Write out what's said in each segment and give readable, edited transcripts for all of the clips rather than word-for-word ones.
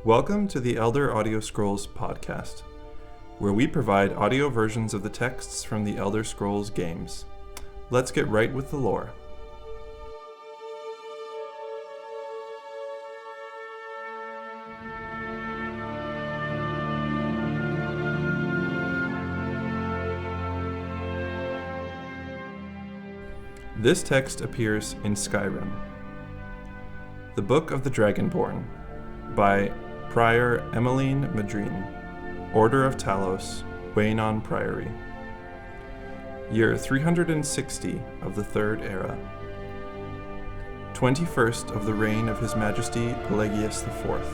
Welcome to the Elder Audio Scrolls podcast, where we provide audio versions of the texts from the Elder Scrolls games. Let's get right with the lore. This text appears in Skyrim. The Book of the Dragonborn by Prior Emmeline Madrine, Order of Talos, Waynon Priory. Year 360 of the Third Era. 21st of the reign of His Majesty Pelagius IV.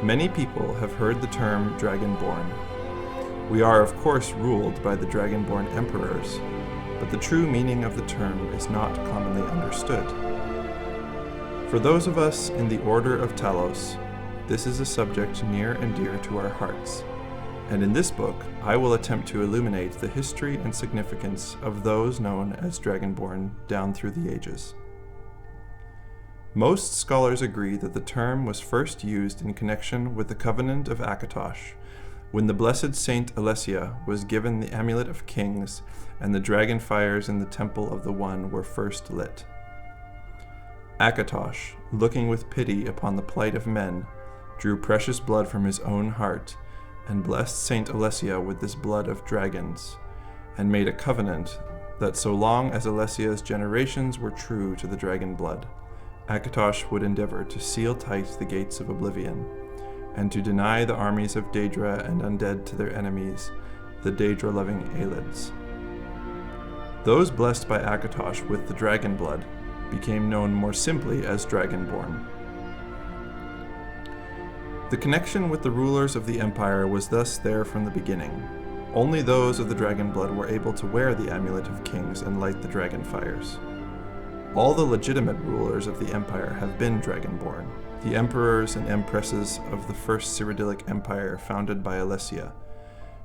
Many people have heard the term Dragonborn. We are of course ruled by the Dragonborn emperors, but the true meaning of the term is not commonly understood. For those of us in the Order of Talos, this is a subject near and dear to our hearts, and in this book I will attempt to illuminate the history and significance of those known as Dragonborn down through the ages. Most scholars agree that the term was first used in connection with the Covenant of Akatosh, when the blessed Saint Alessia was given the Amulet of Kings and the dragon fires in the Temple of the One were first lit. Akatosh, looking with pity upon the plight of men, drew precious blood from his own heart, and blessed Saint Alessia with this blood of dragons, and made a covenant that so long as Alessia's generations were true to the dragon blood, Akatosh would endeavor to seal tight the gates of oblivion, and to deny the armies of Daedra and undead to their enemies, the Daedra-loving Aelids. Those blessed by Akatosh with the dragon blood became known more simply as Dragonborn. The connection with the rulers of the Empire was thus there from the beginning. Only those of the dragon blood were able to wear the Amulet of Kings and light the dragon fires. All the legitimate rulers of the Empire have been Dragonborn, the emperors and empresses of the First Cyrodiilic Empire founded by Alessia,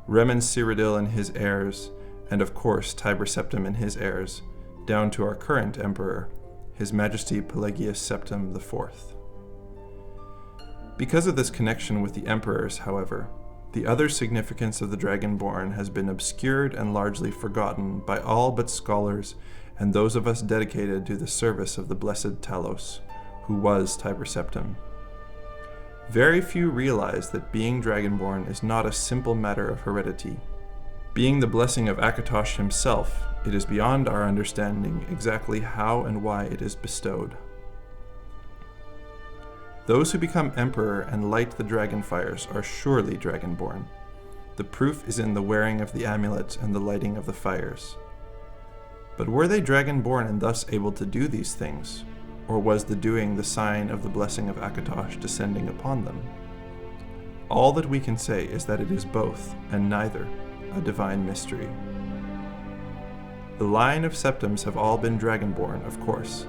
Remen Cyrodiil and his heirs, and of course Tiber Septim and his heirs, down to our current emperor, His Majesty Pelagius Septim IV. Because of this connection with the emperors, however, the other significance of the Dragonborn has been obscured and largely forgotten by all but scholars and those of us dedicated to the service of the blessed Talos, who was Tiber Septim. Very few realize that being Dragonborn is not a simple matter of heredity. Being the blessing of Akatosh himself, it is beyond our understanding exactly how and why it is bestowed. Those who become emperor and light the dragon fires are surely Dragonborn. The proof is in the wearing of the amulet and the lighting of the fires. But were they Dragonborn and thus able to do these things? Or was the doing the sign of the blessing of Akatosh descending upon them? All that we can say is that it is both, and neither, a divine mystery. The line of Septims have all been Dragonborn, of course,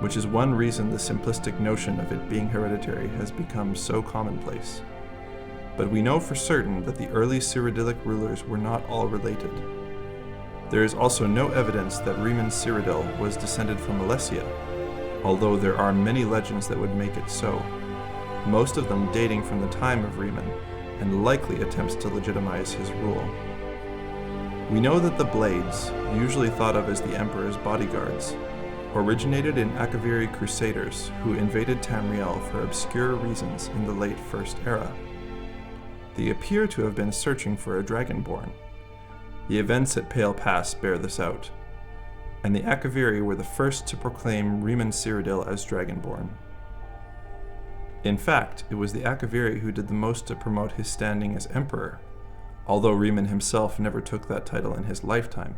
which is one reason the simplistic notion of it being hereditary has become so commonplace. But we know for certain that the early Cyrodiilic rulers were not all related. There is also no evidence that Remen Cyrodiil was descended from Alessia, although there are many legends that would make it so, most of them dating from the time of Remen, and likely attempts to legitimize his rule. We know that the Blades, usually thought of as the Emperor's bodyguards, originated in Akaviri crusaders who invaded Tamriel for obscure reasons in the late First Era. They appear to have been searching for a Dragonborn. The events at Pale Pass bear this out, and the Akaviri were the first to proclaim Remen Cyrodiil as Dragonborn. In fact, it was the Akaviri who did the most to promote his standing as emperor, although Remen himself never took that title in his lifetime.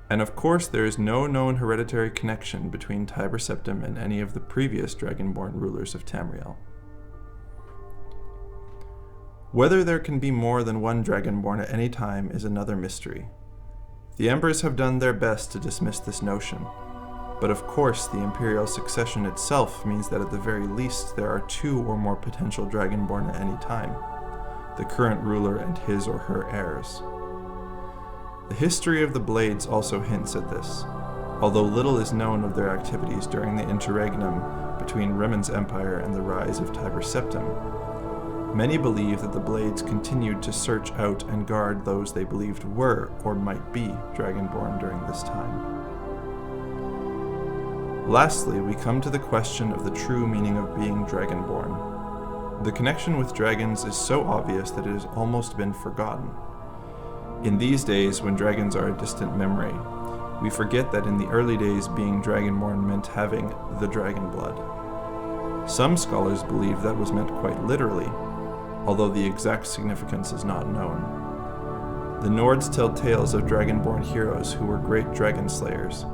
And of course there is no known hereditary connection between Tiber Septim and any of the previous Dragonborn rulers of Tamriel. Whether there can be more than one Dragonborn at any time is another mystery. The emperors have done their best to dismiss this notion, but of course the imperial succession itself means that at the very least there are two or more potential Dragonborn at any time, the current ruler and his or her heirs. The history of the Blades also hints at this. although little is known of their activities during the interregnum between Rimon's empire and the rise of Tiber Septim. Many believe that the Blades continued to search out and guard those they believed were or might be Dragonborn during this time. Lastly, we come to the question of the true meaning of being Dragonborn. The connection with dragons is so obvious that it has almost been forgotten. In these days, when dragons are a distant memory, we forget that in the early days being Dragonborn meant having the dragon blood. Some scholars believe that was meant quite literally, although the exact significance is not known. The Nords tell tales of Dragonborn heroes who were great dragon slayers,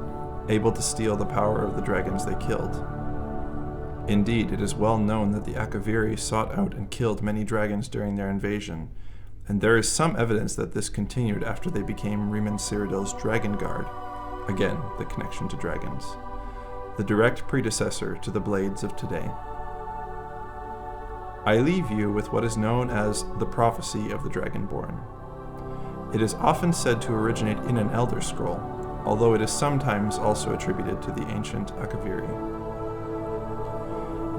able to steal the power of the dragons they killed. Indeed, it is well known that the Akaviri sought out and killed many dragons during their invasion, and there is some evidence that this continued after they became Rimon Cyrodiil's Dragon Guard, again, the connection to dragons, the direct predecessor to the Blades of today. I leave you with what is known as the prophecy of the Dragonborn. It is often said to originate in an Elder Scroll, although it is sometimes also attributed to the ancient Akaviri.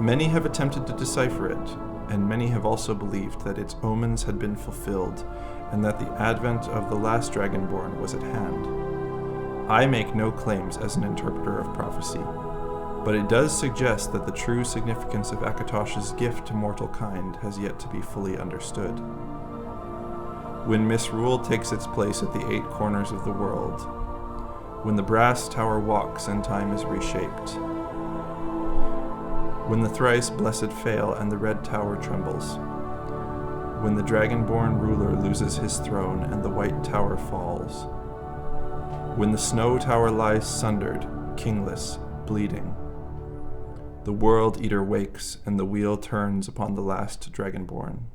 Many have attempted to decipher it, and many have also believed that its omens had been fulfilled, and that the advent of the last Dragonborn was at hand. I make no claims as an interpreter of prophecy, but it does suggest that the true significance of Akatosh's gift to mortal kind has yet to be fully understood. When misrule takes its place at the 8 corners of the world, when the brass tower walks and time is reshaped, when the thrice blessed fail and the red tower trembles, when the Dragonborn ruler loses his throne and the white tower falls, when the snow tower lies sundered, kingless, bleeding, the world eater wakes and the wheel turns upon the last Dragonborn.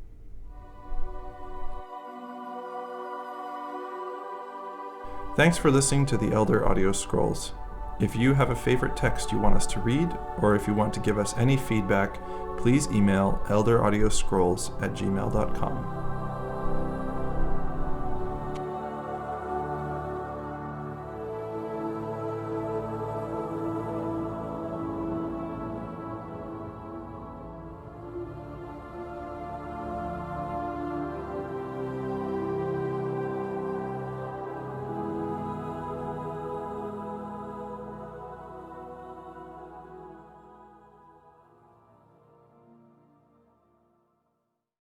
Thanks for listening to the Elder Audio Scrolls. If you have a favorite text you want us to read, or if you want to give us any feedback, please email elderaudioscrolls@gmail.com.